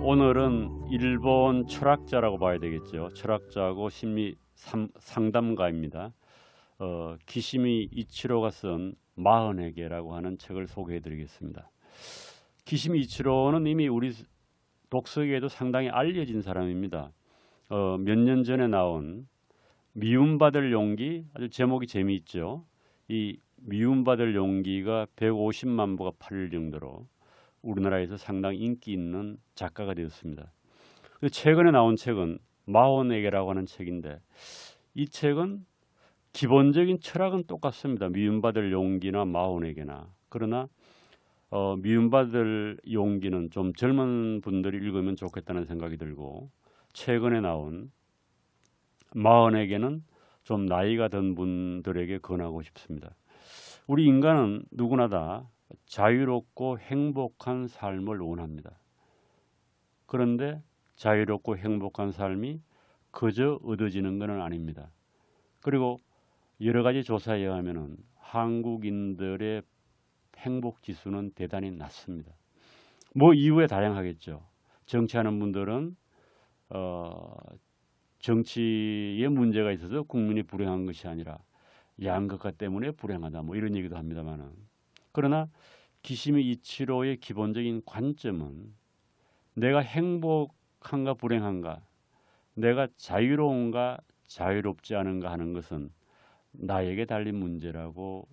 오늘은 일본 철학자라고 봐야 되겠죠. 철학자하고 심리 상담가입니다. 기시미 이치로가 쓴 40개라고 하는 책을 소개해 드리겠습니다. 기시미 이치로는 이미 우리 독서계에도 상당히 알려진 사람입니다. 몇 년 전에 나온 미움받을 용기, 아주 제목이 재미있죠. 이 미움받을 용기가 150만 부가 팔릴 정도로 우리나라에서 상당히 인기 있는 작가가 되었습니다. 최근에 나온 책은 마오네게라고 하는 책인데, 이 책은 기본적인 철학은 똑같습니다. 미움받을 용기나 마오네게나. 그러나 미움받을 용기는 좀 젊은 분들이 읽으면 좋겠다는 생각이 들고, 최근에 나온 마오네게는 좀 나이가 든 분들에게 권하고 싶습니다. 우리 인간은 누구나 다 자유롭고 행복한 삶을 원합니다. 그런데 자유롭고 행복한 삶이 그저 얻어지는 것은 아닙니다. 그리고 여러 가지 조사에 의하면 한국인들의 행복 지수는 대단히 낮습니다. 뭐 이유에 다양하겠죠. 정치하는 분들은 정치에 문제가 있어서 국민이 불행한 것이 아니라 양극화 때문에 불행하다, 뭐 이런 얘기도 합니다만은, 그러나 기시미 이치로의 기본적인 관점은 내가 행복한가 불행한가, 내가 자유로운가 자유롭지 않은가 하는 것은 나에게 달린 문제라고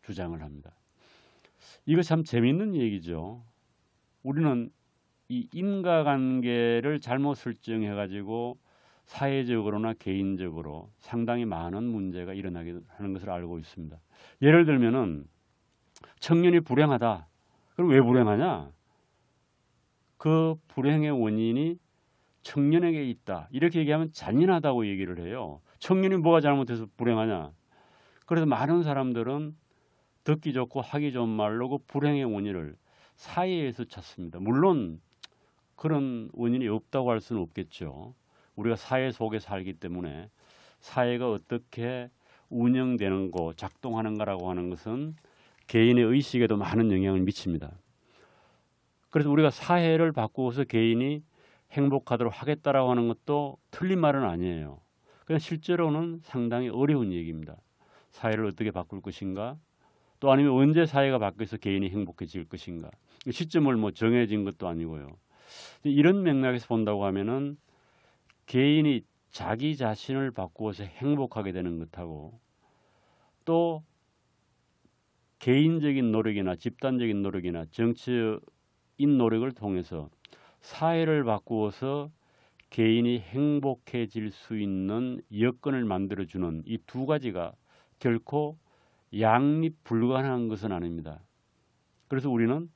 주장을 합니다. 이거 참 재미있는 얘기죠. 우리는 이 인과관계를 잘못 설정해 가지고 사회적으로나 개인적으로 상당히 많은 문제가 일어나게 하는 것을 알고 있습니다. 예를 들면은 청년이 불행하다. 그럼 왜 불행하냐? 그 불행의 원인이 청년에게 있다. 이렇게 얘기하면 잔인하다고 얘기를 해요. 청년이 뭐가 잘못해서 불행하냐? 그래서 많은 사람들은 듣기 좋고 하기 좋은 말로 그 불행의 원인을 사회에서 찾습니다. 물론 그런 원인이 없다고 할 수는 없겠죠. 우리가 사회 속에 살기 때문에 사회가 어떻게 운영되는고 작동하는가라고 하는 것은 개인의 의식에도 많은 영향을 미칩니다. 그래서 우리가 사회를 바꾸어서 개인이 행복하도록 하겠다라고 하는 것도 틀린 말은 아니에요. 그냥 실제로는 상당히 어려운 얘기입니다. 사회를 어떻게 바꿀 것인가, 또 아니면 언제 사회가 바뀌어서 개인이 행복해질 것인가, 시점을 뭐 정해진 것도 아니고요. 이런 맥락에서 본다고 하면은 개인이 자기 자신을 바꾸어서 행복하게 되는 것하고, 또 개인적인 노력이나 집단적인 노력이나 정치인 노력을 통해서 사회를 바꾸어서 개인이 행복해질 수 있는 여건을 만들어주는 이 두 가지가 결코 양립 불가능한 것은 아닙니다. 그래서 우리는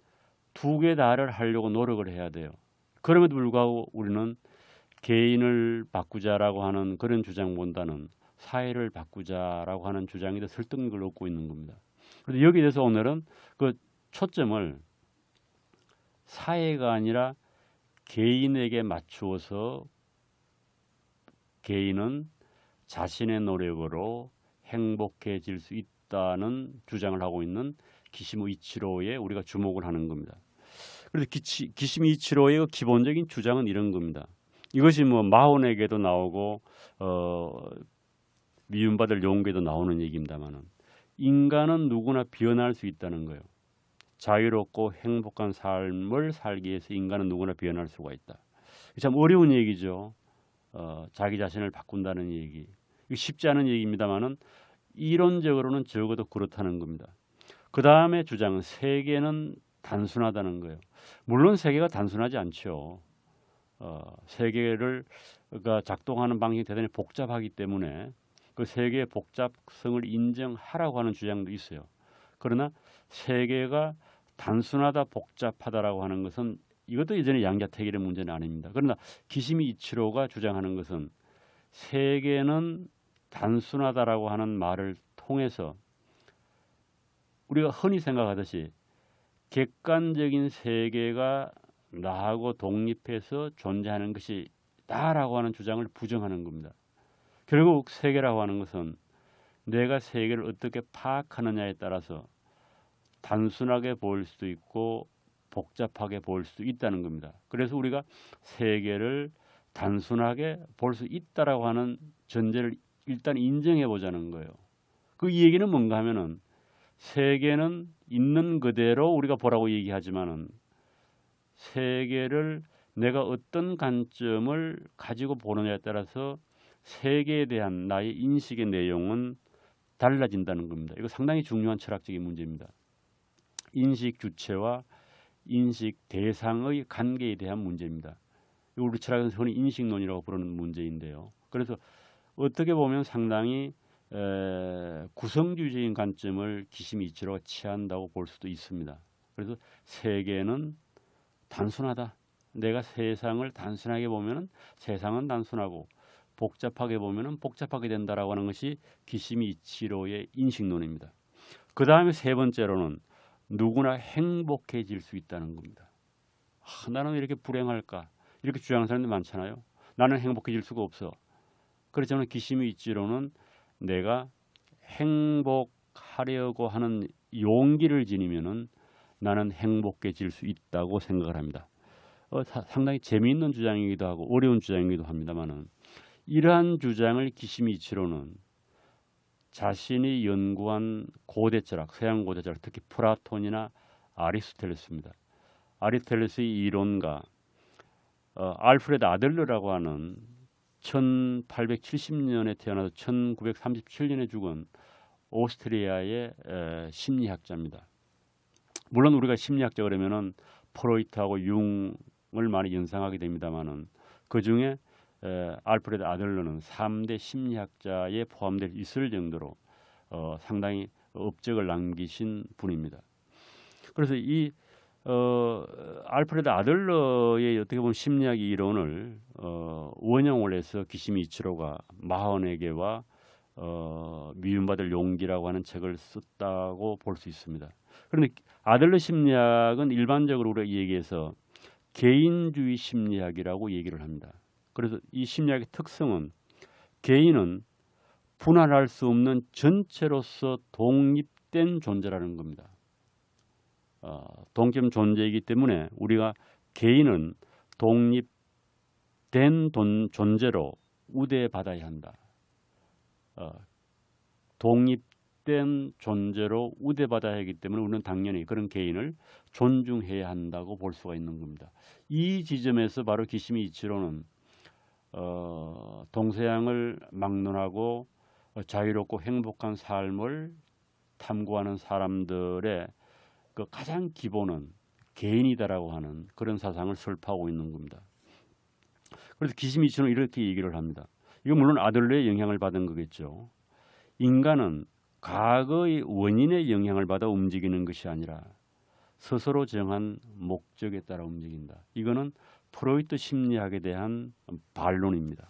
두 개 다를 하려고 노력을 해야 돼요. 그럼에도 불구하고 우리는 개인을 바꾸자라고 하는 그런 주장보다는 사회를 바꾸자라고 하는 주장이 더 설득력을 얻고 있는 겁니다. 그래서 여기에 대해서 오늘은 그 초점을 사회가 아니라 개인에게 맞추어서 개인은 자신의 노력으로 행복해질 수 있다는 주장을 하고 있는 기시미 이치로에 우리가 주목을 하는 겁니다. 그래서 기시미 이치로의 기본적인 주장은 이런 겁니다. 이것이 뭐 마온에게도 나오고 미움받을 용기에도 나오는 얘기입니다만은, 인간은 누구나 변할 수 있다는 거예요. 자유롭고 행복한 삶을 살기 위해서 인간은 누구나 변할 수가 있다. 참 어려운 얘기죠. 자기 자신을 바꾼다는 얘기. 쉽지 않은 얘기입니다만은 이론적으로는 적어도 그렇다는 겁니다. 그 다음에 주장은 세계는 단순하다는 거예요. 물론 세계가 단순하지 않죠. 세계를 작동하는 방식이 대단히 복잡하기 때문에 그 세계의 복잡성을 인정하라고 하는 주장도 있어요. 그러나 세계가 단순하다, 복잡하다라고 하는 것은 이것도 예전에 양자택일의 문제는 아닙니다. 그러나 기시미 이치로가 주장하는 것은 세계는 단순하다라고 하는 말을 통해서 우리가 흔히 생각하듯이 객관적인 세계가 나하고 독립해서 존재하는 것이 나라고 하는 주장을 부정하는 겁니다. 결국 세계라고 하는 것은 내가 세계를 어떻게 파악하느냐에 따라서 단순하게 보일 수도 있고 복잡하게 볼 수 있다는 겁니다. 그래서 우리가 세계를 단순하게 볼 수 있다라고 하는 전제를 일단 인정해 보자는 거예요. 그 얘기는 뭔가 하면은 세계는 있는 그대로 우리가 보라고 얘기하지만은 세계를 내가 어떤 관점을 가지고 보느냐에 따라서 세계에 대한 나의 인식의 내용은 달라진다는 겁니다. 이거 상당히 중요한 철학적인 문제입니다. 인식 주체와 인식 대상의 관계에 대한 문제입니다. 우리 철학에서 흔히 인식론이라고 부르는 문제인데요. 그래서 어떻게 보면 상당히 구성주의적인 관점을 기시미 이치로가 취한다고 볼 수도 있습니다. 그래서 세계는 단순하다. 내가 세상을 단순하게 보면은 세상은 단순하고 복잡하게 보면은 복잡하게 된다라고 하는 것이 기시미 이치로의 인식론입니다. 그 다음에 세 번째로는 누구나 행복해질 수 있다는 겁니다. 나는 이렇게 불행할까? 이렇게 주장하는 사람들 많잖아요. 나는 행복해질 수가 없어. 그렇지만 기시미 이치로는 내가 행복하려고 하는 용기를 지니면은 나는 행복해질 수 있다고 생각을 합니다. 상당히 재미있는 주장이기도 하고 어려운 주장이기도 합니다만은 이러한 주장을 기시미 이치로는 자신이 연구한 고대 철학, 서양 고대 철학, 특히 플라톤이나 아리스토텔레스입니다. 아리스토텔레스의 이론가 알프레드 아들러라고 하는 1870년에 태어나서 1937년에 죽은 오스트리아의 심리학자입니다. 물론 우리가 심리학자 그러면은 프로이트하고 융을 많이 연상하게 됩니다만은 그 중에 알프레드 아들러는 3대 심리학자에 포함될 있을 정도로 상당히 업적을 남기신 분입니다. 그래서 이 알프레드 아들러의 어떻게 보면 심리학 이론을 원형을 해서 기시미 이치로가 40개와 미움받을 용기라고 하는 책을 썼다고 볼 수 있습니다. 그런데 아들러 심리학은 일반적으로 우리가 얘기해서 개인주의 심리학이라고 얘기를 합니다. 그래서 이 심리학의 특성은 개인은 분할할 수 없는 전체로서 독립된 존재라는 겁니다. 독립된 존재이기 때문에 우리가 개인은 독립된 존재로 우대받아야 한다. 독립된 존재로 우대받아야 하기 때문에 우리는 당연히 그런 개인을 존중해야 한다고 볼 수가 있는 겁니다. 이 지점에서 바로 기시미 이치로는 동서양을 막론하고 자유롭고 행복한 삶을 탐구하는 사람들의 그 가장 기본은 개인이다라고 하는 그런 사상을 설파하고 있는 겁니다. 그래서 기시미 이치로는 이렇게 얘기를 합니다. 이거 물론 아들러의 영향을 받은 거겠죠. 인간은 과거의 원인의 영향을 받아 움직이는 것이 아니라 스스로 정한 목적에 따라 움직인다. 이거는 프로이트 심리학에 대한 반론입니다.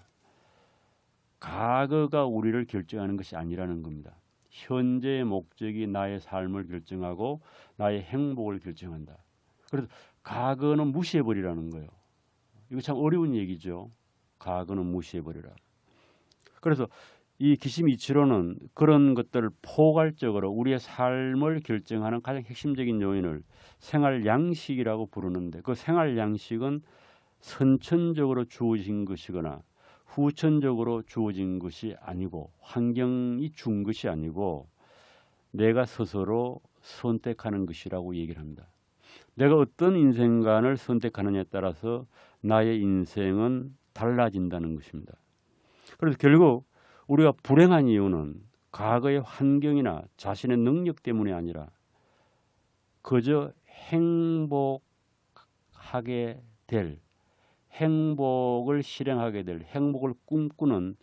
과거가 우리를 결정하는 것이 아니라는 겁니다. 현재의 목적이 나의 삶을 결정하고 나의 행복을 결정한다. 그래서 과거는 무시해버리라는 거예요. 이거 참 어려운 얘기죠. 과거는 무시해버리라. 그래서 이 기시미 이치로는 그런 것들을 포괄적으로 우리의 삶을 결정하는 가장 핵심적인 요인을 생활 양식이라고 부르는데 그 생활 양식은 선천적으로 주어진 것이거나 후천적으로 주어진 것이 아니고 환경이 준 것이 아니고 내가 스스로 선택하는 것이라고 얘기를 합니다. 내가 어떤 인생관을 선택하느냐에 따라서 나의 인생은 달라진다는 것입니다. 그래서 결국 우리가 불행한 이유는 과거의 환경이나 자신의 능력 때문이 아니라 그저 행복하게 될 행복을 실행하게 될 행복을 꿈꾸는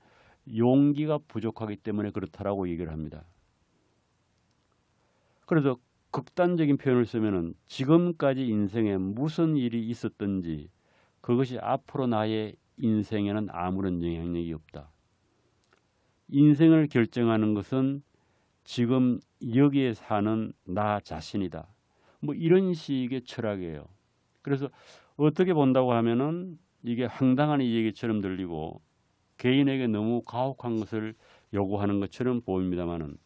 용기가 부족하기 때문에 그렇다라고 얘기를 합니다. 그래서 극단적인 표현을 쓰면은 지금까지 인생에 무슨 일이 있었든지 그것이 앞으로 나의 인생에는 아무런 영향력이 없다. 인생을 결정하는 것은 지금 여기에 사는 나 자신이다. 뭐 이런 식의 철학이에요. 그래서 어떻게 본다고 하면은 이게 황당한 이 얘기처럼 들리고 개인에게 너무 가혹한 것을 요구하는 것처럼 보입니다만은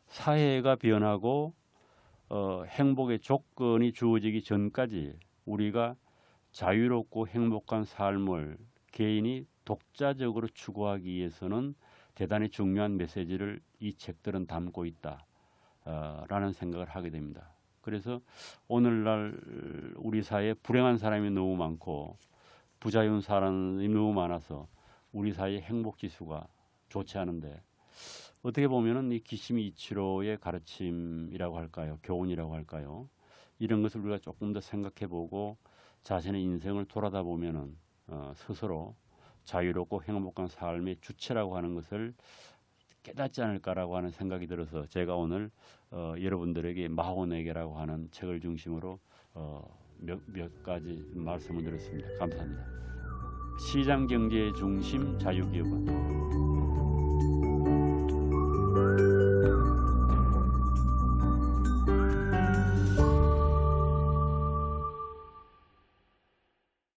사회가 변하고 행복의 조건이 주어지기 전까지 우리가 자유롭고 행복한 삶을 개인이 독자적으로 추구하기 위해서는 대단히 중요한 메시지를 이 책들은 담고 있다라는 생각을 하게 됩니다. 그래서 오늘날 우리 사회에 불행한 사람이 너무 많고 부자유한 사람이 너무 많아서 우리 사회의 행복 지수가 좋지 않은데, 어떻게 보면은 이 기시미 이치로의 가르침이라고 할까요, 교훈이라고 할까요, 이런 것을 우리가 조금 더 생각해보고 자신의 인생을 돌아다 보면은 스스로 자유롭고 행복한 삶의 주체라고 하는 것을 깨닫지 않을까라고 하는 생각이 들어서 제가 오늘 여러분들에게 마호네게라고 하는 책을 중심으로 몇 가지 말씀을 드렸습니다. 감사합니다. 시장 경제의 중심 자유기업은